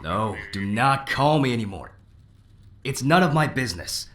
No, do not call me anymore. It's none of my business.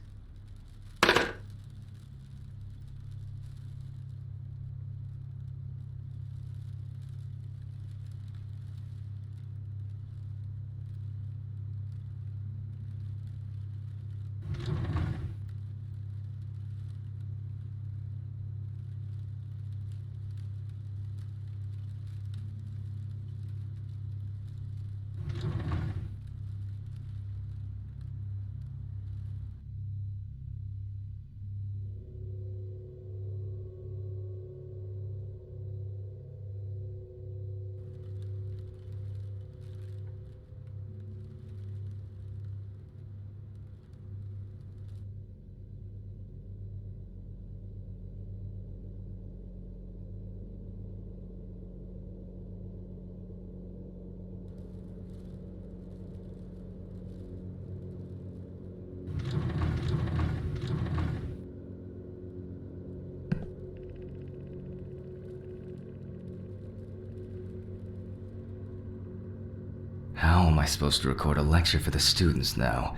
How am I supposed to record a lecture for the students now?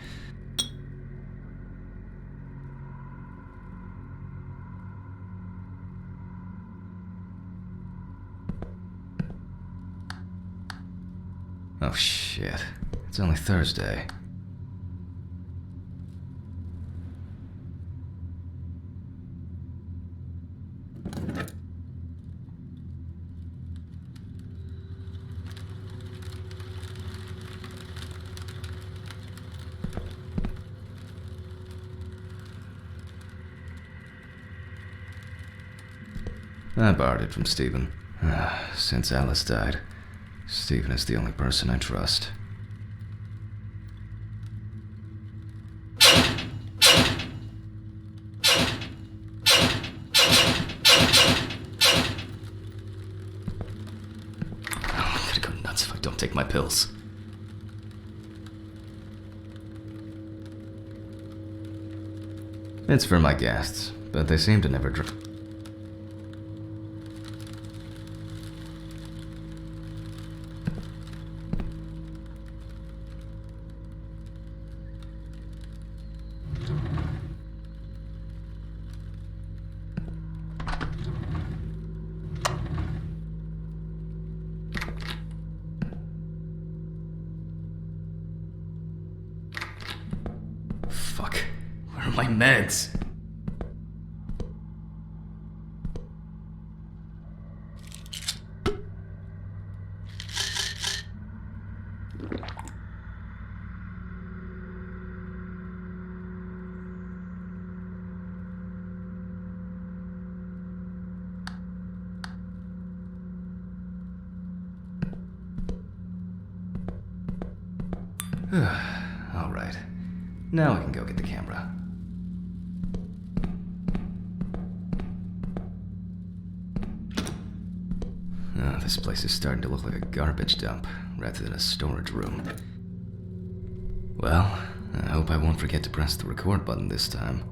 Oh shit, it's only Thursday. I borrowed it from Stephen. Since Alice died, Stephen is the only person I trust. I'm gonna go nuts if I don't take my pills. It's for my guests, but they seem to never drink. Fuck. Where are my meds? All right. Now I can go get the camera. Oh, this place is starting to look like a garbage dump rather than a storage room. Well, I hope I won't forget to press the record button this time.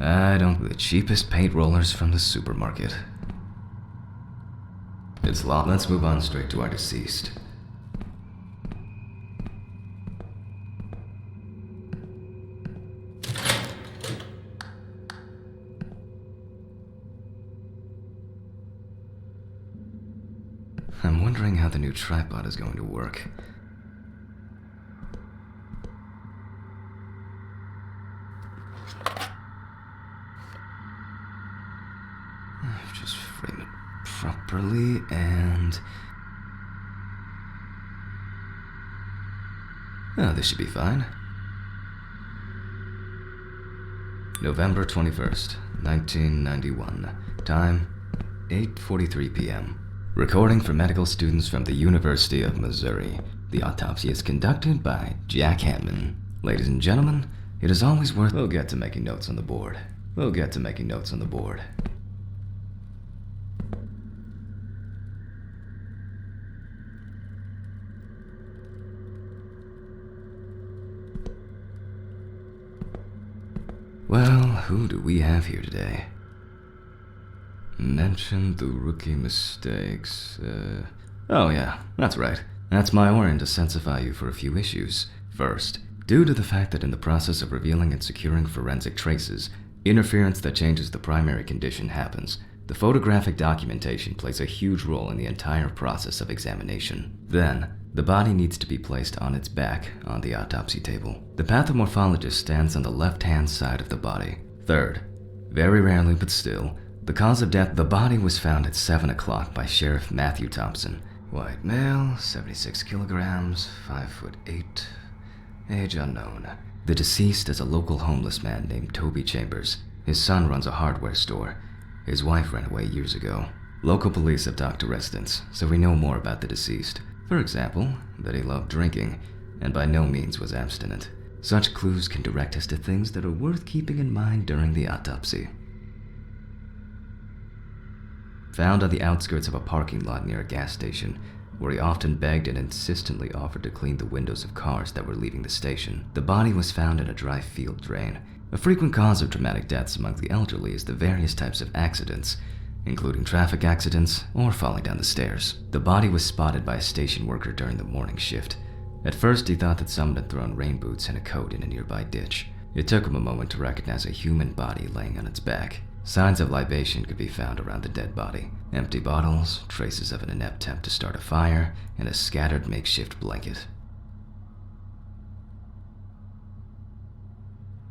I don't the cheapest paint rollers from the supermarket. It's locked. Let's move on straight to our deceased. I'm wondering how the new tripod is going to work. Just frame it properly and... Oh, this should be fine. November 21st, 1991. Time, 8:43 p.m. Recording for medical students from the University of Missouri. The autopsy is conducted by Jack Hammond. Ladies and gentlemen, it is always worth... We'll get to making notes on the board. who do we have here today? Mention the rookie mistakes. Oh yeah, that's right. That's my order to sensify you for a few issues. First, due to the fact that in the process of revealing and securing forensic traces, interference that changes the primary condition happens. The photographic documentation plays a huge role in the entire process of examination. Then, the body needs to be placed on its back on the autopsy table. The pathomorphologist stands on the left-hand side of the body. Third, very rarely but still, the cause of death, the body was found at 7 o'clock by Sheriff Matthew Thompson. White male, 76 kilograms, 5'8", age unknown. The deceased is a local homeless man named Toby Chambers. His son runs a hardware store. His wife ran away years ago. Local police have talked to residents, so we know more about the deceased. For example, that he loved drinking, and by no means was abstinent. Such clues can direct us to things that are worth keeping in mind during the autopsy. Found on the outskirts of a parking lot near a gas station, where he often begged and insistently offered to clean the windows of cars that were leaving the station. The body was found in a dry field drain. A frequent cause of traumatic deaths among the elderly is the various types of accidents, including traffic accidents or falling down the stairs. The body was spotted by a station worker during the morning shift. At first, he thought that someone had thrown rain boots and a coat in a nearby ditch. It took him a moment to recognize a human body laying on its back. Signs of libation could be found around the dead body. Empty bottles, traces of an inept attempt to start a fire, and a scattered makeshift blanket.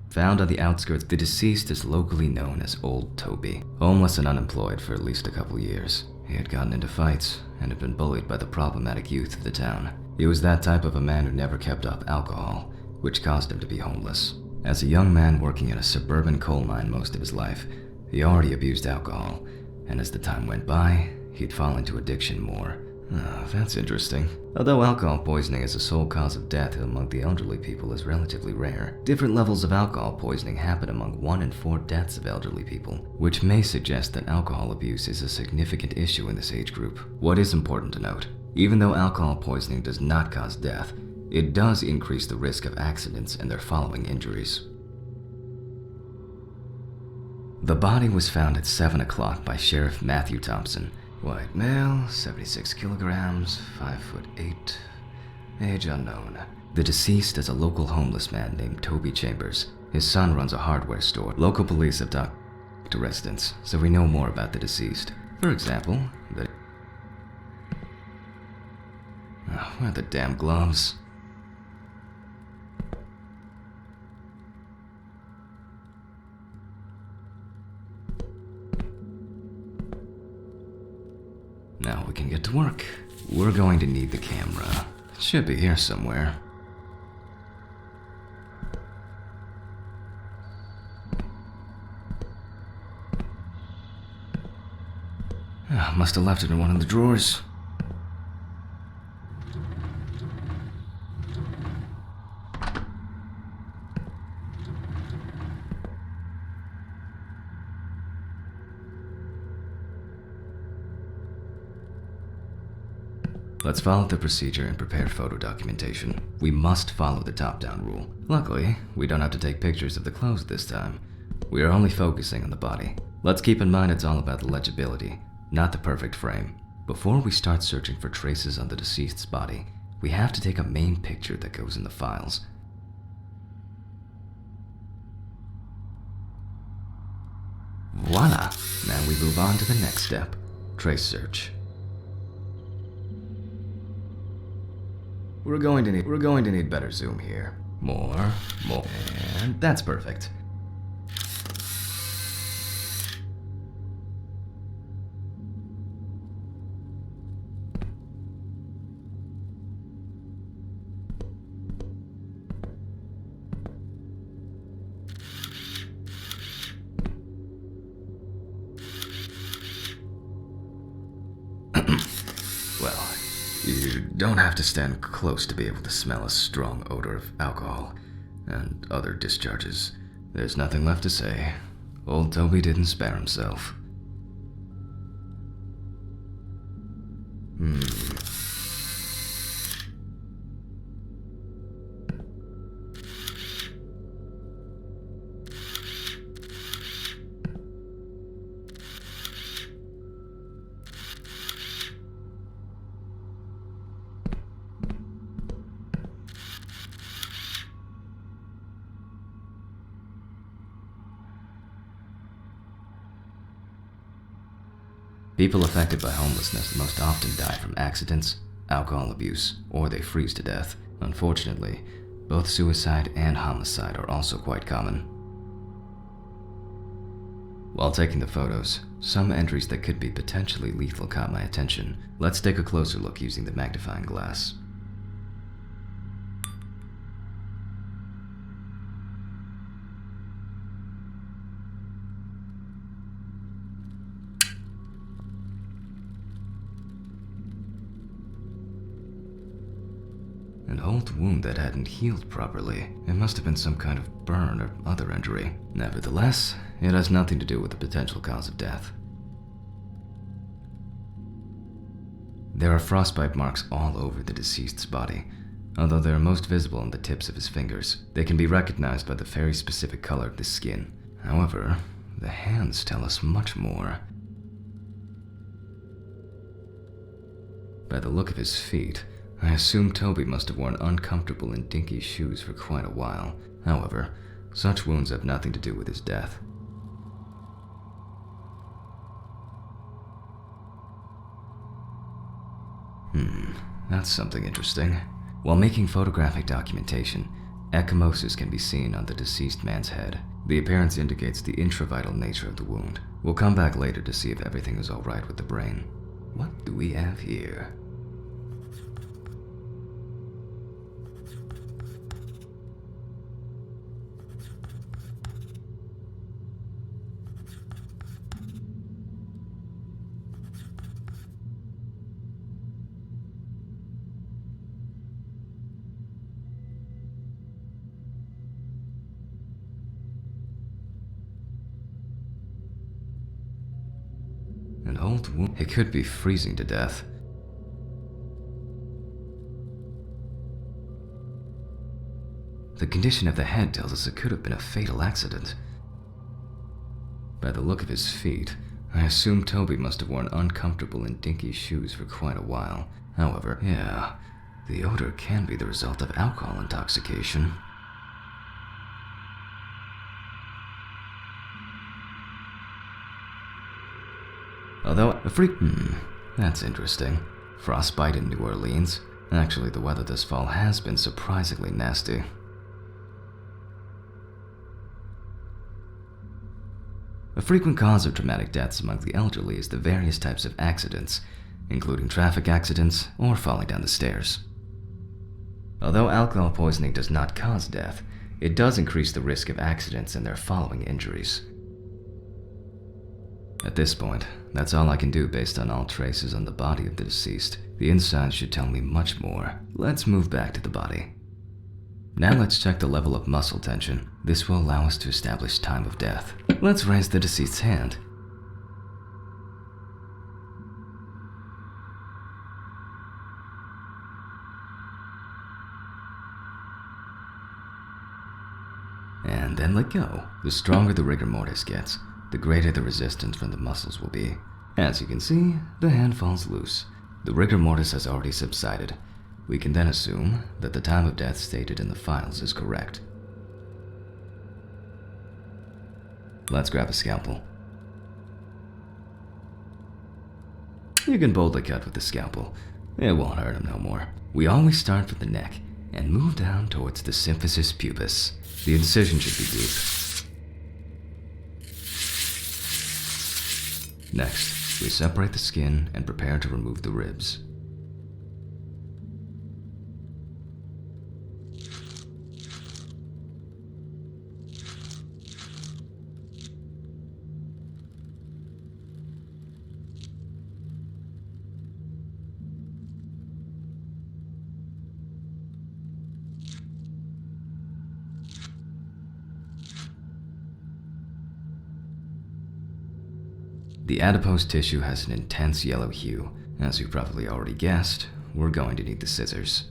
Found on the outskirts, the deceased is locally known as Old Toby. Homeless and unemployed for at least a couple years. He had gotten into fights and had been bullied by the problematic youth of the town. He was that type of a man who never kept up alcohol, which caused him to be homeless. As a young man working in a suburban coal mine most of his life, he already abused alcohol, and as the time went by, he'd fall into addiction more. That's interesting. Although alcohol poisoning as a sole cause of death among the elderly people is relatively rare, different levels of alcohol poisoning happen among 1 in 4 deaths of elderly people, which may suggest that alcohol abuse is a significant issue in this age group. What is important to note, even though alcohol poisoning does not cause death, it does increase the risk of accidents and their following injuries. The body was found at 7 o'clock by Sheriff Matthew Thompson. White male, 76 kilograms, 5'8", age unknown. The deceased is a local homeless man named Toby Chambers. His son runs a hardware store. Local police have talked to residents, so we know more about the deceased. For example, that... where are the damn gloves? Now we can get to work. We're going to need the camera. It should be here somewhere. Must have left it in one of the drawers. Let's follow the procedure and prepare photo documentation. We must follow the top-down rule. Luckily, we don't have to take pictures of the clothes this time. We are only focusing on the body. Let's keep in mind it's all about the legibility, not the perfect frame. Before we start searching for traces on the deceased's body, we have to take a main picture that goes in the files. Voila! Now we move on to the next step, trace search. We're going to need better zoom here. More, and that's perfect. Well, you don't have to stand close to be able to smell a strong odor of alcohol and other discharges. There's nothing left to say. Old Toby didn't spare himself. People affected by homelessness most often die from accidents, alcohol abuse, or they freeze to death. Unfortunately, both suicide and homicide are also quite common. While taking the photos, some entries that could be potentially lethal caught my attention. Let's take a closer look using the magnifying glass. An old wound that hadn't healed properly. It must have been some kind of burn or other injury. Nevertheless, it has nothing to do with the potential cause of death. There are frostbite marks all over the deceased's body. Although they are most visible on the tips of his fingers, they can be recognized by the very specific color of the skin. However, the hands tell us much more. By the look of his feet, I assume Toby must have worn uncomfortable and dinky shoes for quite a while. However, such wounds have nothing to do with his death. That's something interesting. While making photographic documentation, ecchymosis can be seen on the deceased man's head. The appearance indicates the intravital nature of the wound. We'll come back later to see if everything is alright with the brain. What do we have here? An old wound. It could be freezing to death. The condition of the head tells us it could have been a fatal accident. By the look of his feet, I assume Toby must have worn uncomfortable and dinky shoes for quite a while. However, yeah, the odor can be the result of alcohol intoxication. Although that's interesting. Frostbite in New Orleans. Actually, the weather this fall has been surprisingly nasty. A frequent cause of traumatic deaths among the elderly is the various types of accidents, including traffic accidents or falling down the stairs. Although alcohol poisoning does not cause death, it does increase the risk of accidents and their following injuries. At this point, that's all I can do based on all traces on the body of the deceased. The inside should tell me much more. Let's move back to the body. Now let's check the level of muscle tension. This will allow us to establish time of death. Let's raise the deceased's hand. And then let go. The stronger the rigor mortis gets, the greater the resistance from the muscles will be. As you can see, the hand falls loose. The rigor mortis has already subsided. We can then assume that the time of death stated in the files is correct. Let's grab a scalpel. You can boldly cut with the scalpel. It won't hurt him no more. We always start from the neck and move down towards the symphysis pubis. The incision should be deep. Next, we separate the skin and prepare to remove the ribs. The adipose tissue has an intense yellow hue. As you probably already guessed, we're going to need the scissors.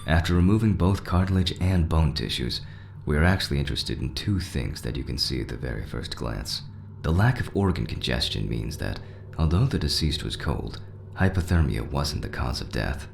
After removing both cartilage and bone tissues, we are actually interested in two things that you can see at the very first glance. The lack of organ congestion means that, although the deceased was cold, hypothermia wasn't the cause of death.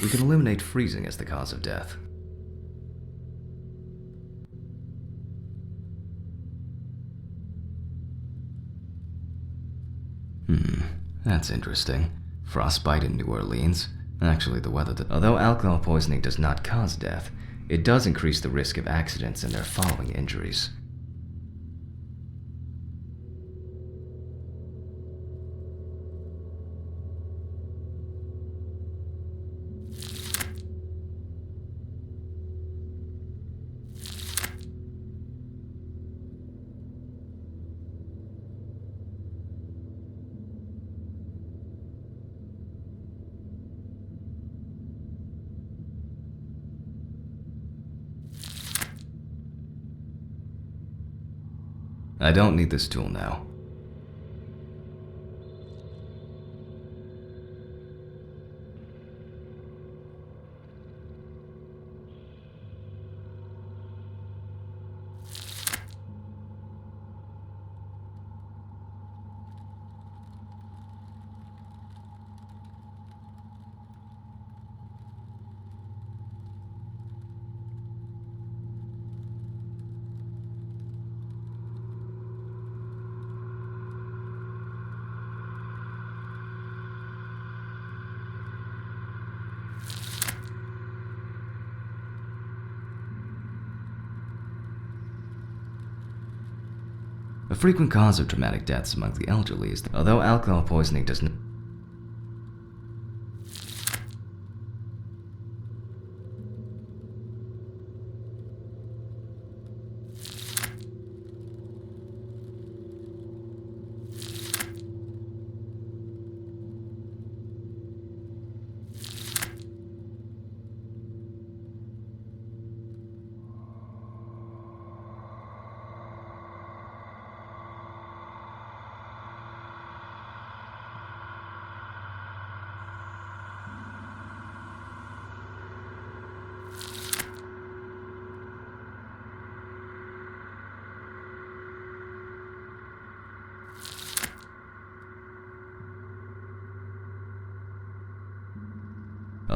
We can eliminate freezing as the cause of death. That's interesting. Frostbite in New Orleans. Actually, the weather although alcohol poisoning does not cause death, it does increase the risk of accidents and their following injuries. I don't need this tool now. A frequent cause of traumatic deaths among the elderly is that although alcohol poisoning does not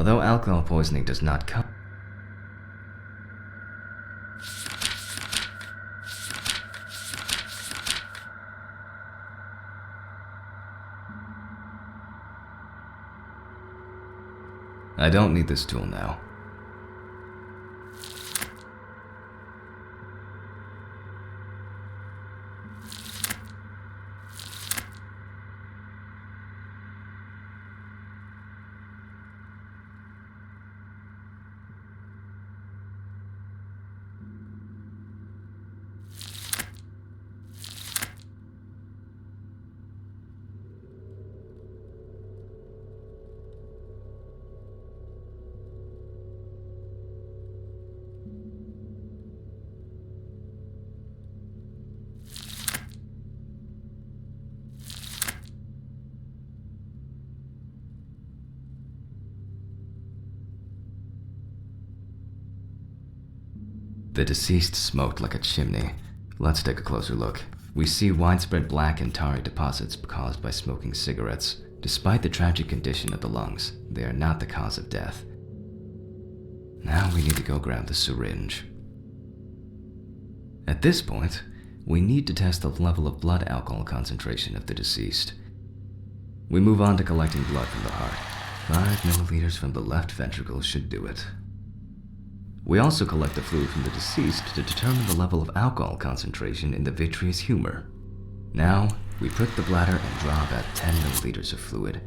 Although alcohol poisoning does not come. I don't need this tool now. The deceased smoked like a chimney. Let's take a closer look. We see widespread black and tarry deposits caused by smoking cigarettes. Despite the tragic condition of the lungs, they are not the cause of death. Now we need to go grab the syringe. At this point, we need to test the level of blood alcohol concentration of the deceased. We move on to collecting blood from the heart. 5 milliliters from the left ventricle should do it. We also collect the fluid from the deceased to determine the level of alcohol concentration in the vitreous humor. Now, we prick the bladder and draw about 10 milliliters of fluid.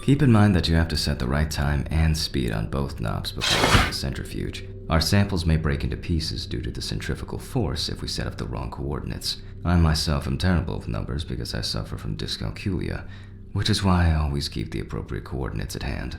Keep in mind that you have to set the right time and speed on both knobs before using the centrifuge. Our samples may break into pieces due to the centrifugal force if we set up the wrong coordinates. I myself am terrible with numbers because I suffer from dyscalculia, which is why I always keep the appropriate coordinates at hand.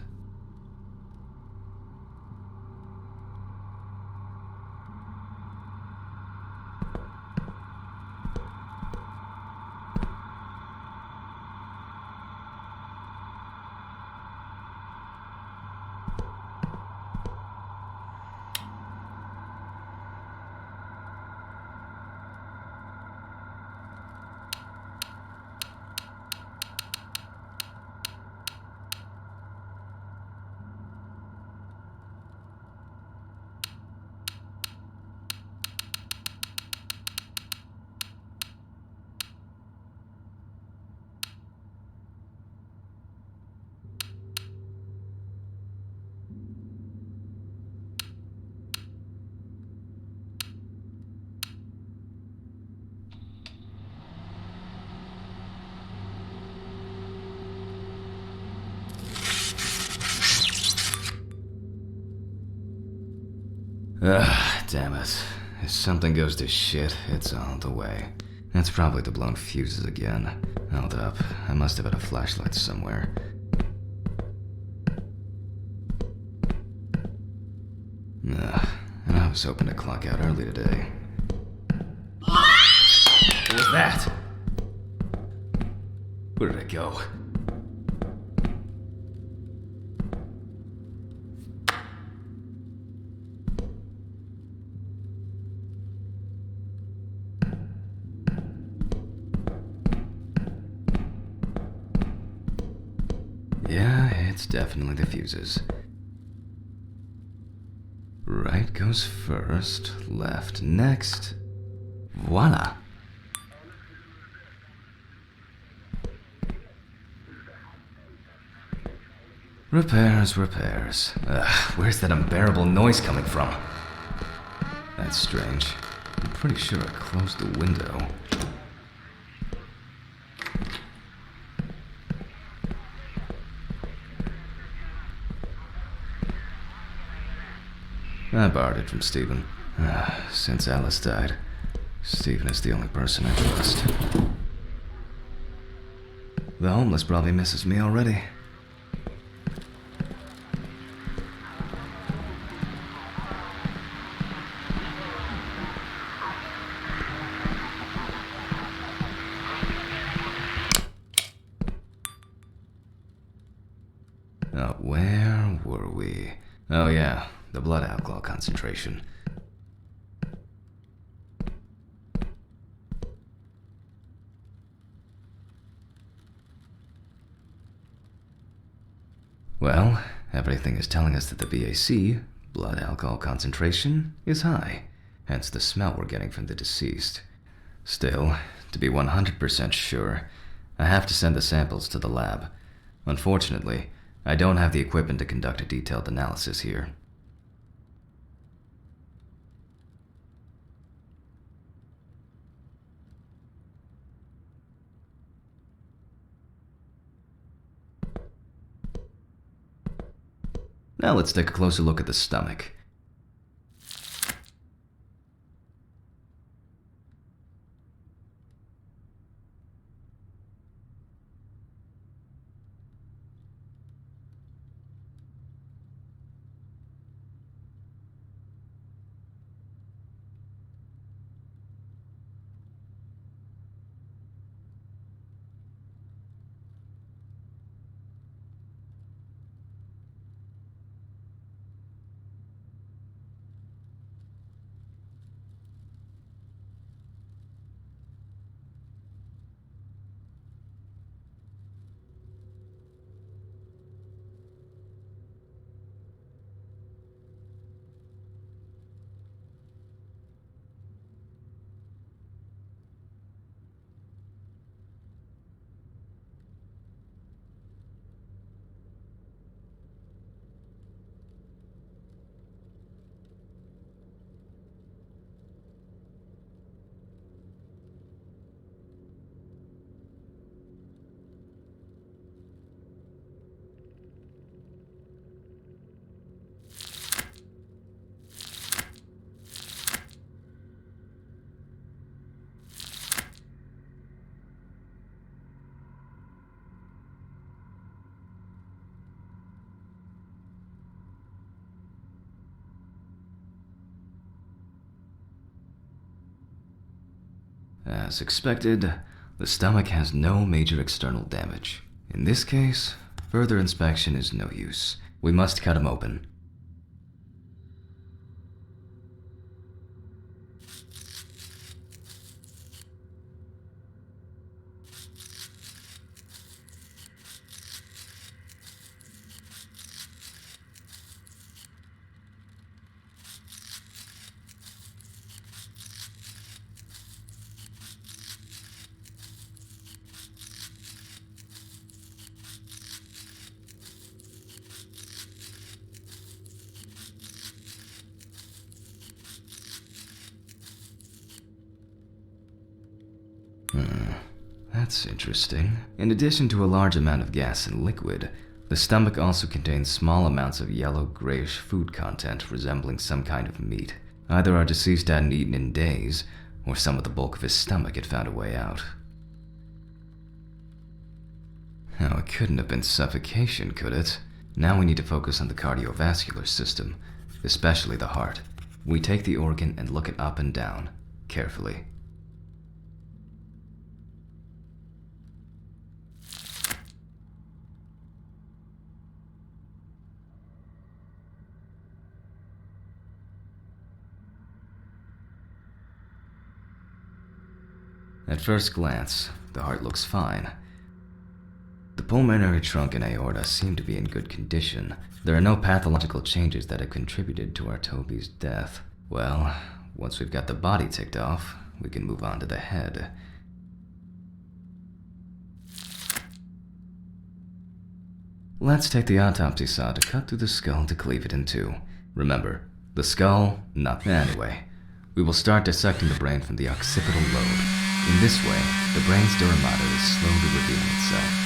Damn it. If something goes to shit, it's on the way. It's probably the blown fuses again. Hold up, I must have had a flashlight somewhere. And I was hoping to clock out early today. What was that? Where did it go? Yeah, it's definitely the fuses. Right goes first, left next. Voila! Repairs. Where's that unbearable noise coming from? That's strange. I'm pretty sure I closed the window. I borrowed it from Stephen. Since Alice died, Stephen is the only person I trust. The homeless probably misses me already. Where were we? Oh yeah, the blood alcohol concentration. Well, everything is telling us that the BAC, blood alcohol concentration, is high, hence the smell we're getting from the deceased. Still, to be 100% sure, I have to send the samples to the lab. Unfortunately, I don't have the equipment to conduct a detailed analysis here. Now let's take a closer look at the stomach. As expected, the stomach has no major external damage. In this case, further inspection is no use. We must cut him open. That's interesting. In addition to a large amount of gas and liquid, The stomach also contains small amounts of yellow-grayish food content resembling some kind of meat. Either our deceased hadn't eaten in days, or some of the bulk of his stomach had found a way out. Oh, it couldn't have been suffocation, could it? Now we need to focus on the cardiovascular system, especially the heart. We take the organ and look it up and down, carefully. At first glance, the heart looks fine. The pulmonary trunk and aorta seem to be in good condition. There are no pathological changes that have contributed to our Toby's death. Well, once we've got the body ticked off, we can move on to the head. Let's take the autopsy saw to cut through the skull to cleave it in two. Remember, the skull, not anyway. We will start dissecting the brain from the occipital lobe. In this way, the brain's dura mater is slowly revealing itself.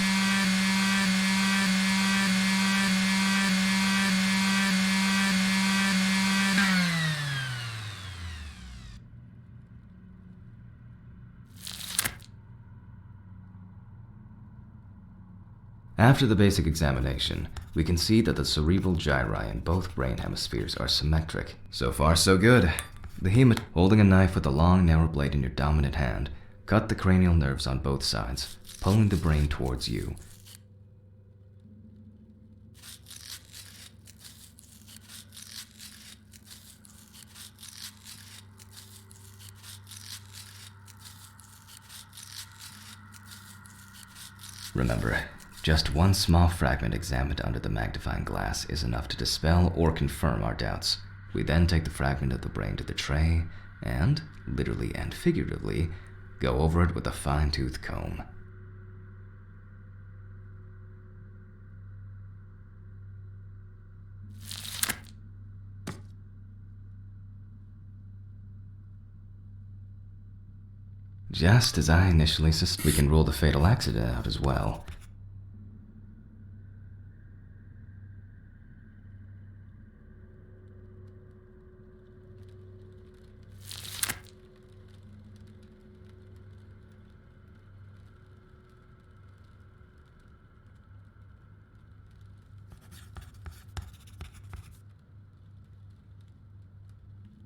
After the basic examination, we can see that the cerebral gyri in both brain hemispheres are symmetric. So far, so good. The holding a knife with a long, narrow blade in your dominant hand, cut the cranial nerves on both sides, pulling the brain towards you. Remember, just one small fragment examined under the magnifying glass is enough to dispel or confirm our doubts. We then take the fragment of the brain to the tray and, literally and figuratively, go over it with a fine-tooth comb. Just as I initially suspected, we can rule the fatal accident out as well.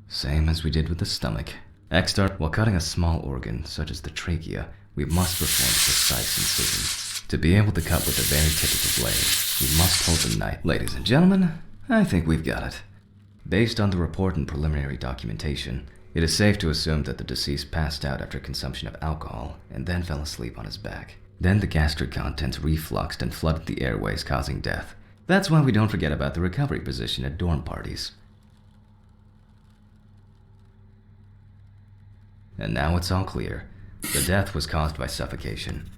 Same as we did with the stomach. While cutting a small organ, such as the trachea, we must perform precise incision. To be able to cut with the very tip of the blade, we must hold the knife. Ladies and gentlemen, I think we've got it. Based on the report and preliminary documentation, it is safe to assume that the deceased passed out after consumption of alcohol and then fell asleep on his back. Then the gastric contents refluxed and flooded the airways, causing death. That's why we don't forget about the recovery position at dorm parties. And now it's all clear. The death was caused by suffocation.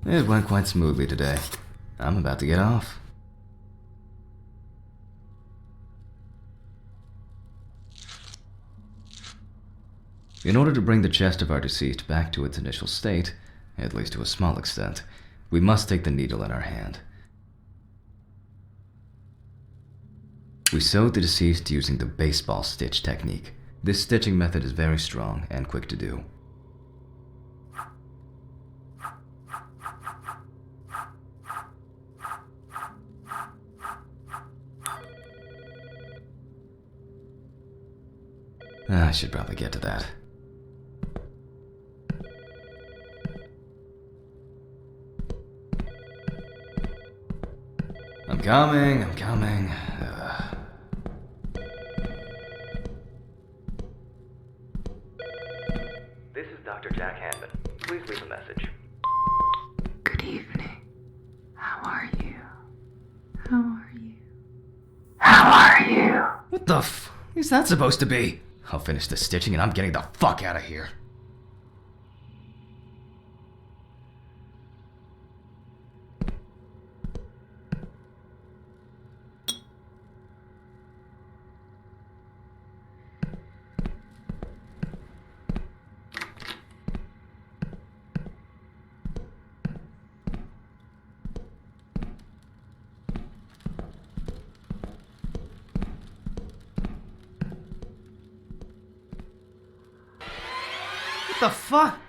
It went quite smoothly today. I'm about to get off. In order to bring the chest of our deceased back to its initial state, at least to a small extent, we must take the needle in our hand. We sewed the deceased using the baseball stitch technique. This stitching method is very strong and quick to do. I should probably get to that. I'm coming. Dr. Jack Hanman. Please leave a message. Good evening. How are you? How are you? How are you? What the f is that supposed to be? I'll finish the stitching and I'm getting the fuck out of here. What the fuck?